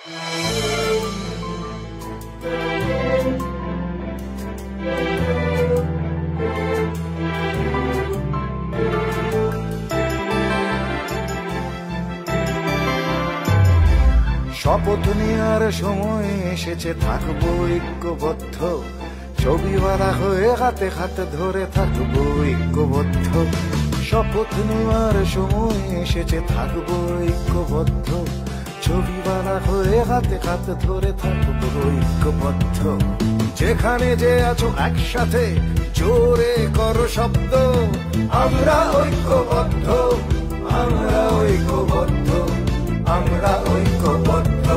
শপথ নেওয়ার সময় এসেছে, থাকবো ঐক্যবদ্ধ, ছবিওয়ালা হয়ে হাতে হাতে ধরে থাকবো ঐক্যবদ্ধ। শপথ নেওয়ার সময় এসেছে, থাকবো ঐক্যবদ্ধ, ছবিওয়ালা হয়ে হাতে হাতে ধরে থাকবো ঐক্যবদ্ধ। যেখানে যে আছো একসাথে জোরে করো শব্দ, আমরা ঐক্যবদ্ধ, আমরা ঐক্যবদ্ধ, আমরা ঐক্যবদ্ধ।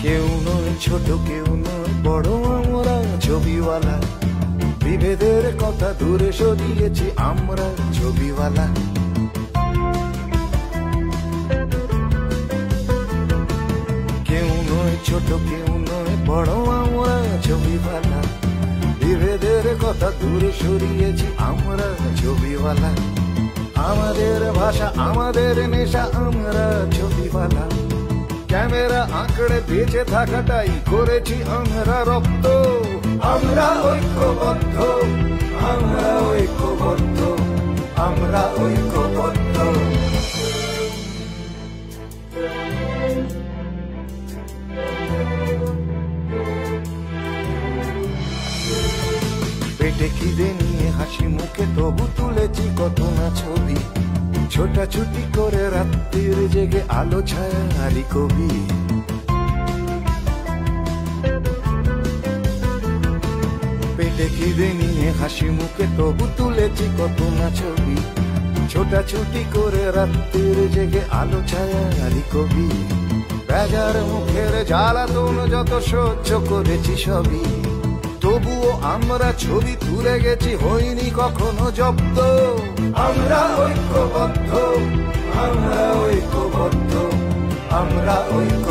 কেউ নয় ছোট, কেউ নয় বড়, আমরা ছবিওয়ালা, বিভেদের কথা দূরে সরিয়েছি আমরা ছবিওয়ালা। কেউ নয় ছোট, কেউ নয় বড়, আমরা ছবিওয়ালা, বিভেদের কথা দূরে সরিয়েছি আমরা ছবিওয়ালা। আমাদের ভাষা, আমাদের নেশা, আমরা ছবিওয়ালা। ক্যামেরা আঁকড়ে বেঁচে থাকাটাই করেছি আমরা রপ্ত, আমরা ঐক্যবদ্ধ, আমরা ঐক্যবদ্ধ, আমরা ঐক্যবদ্ধ। পেটে খিদে নিয়ে হাসি মুখে তবু তুলেছি কত না ছবি, ছোটাছুটি করে রাত্রির জেগে আলো ছায়া আলি কবি। পেটে খিদে নিয়ে হাসি মুখে তবু তুলেছি কত না ছবি, ছোটাছুটি করে রাত্রির জেগে আলো ছায়া আলি কবি। রাজার মুখের জ্বালাতন যত সহ্য করেছি সবই, তবুও আমরা ছবি তুলে গেছি, হইনি কখনো জব্দ। আমরা ঐক্যবদ্ধ, আমরা ঐক্যবদ্ধ, আমরা ঐক্য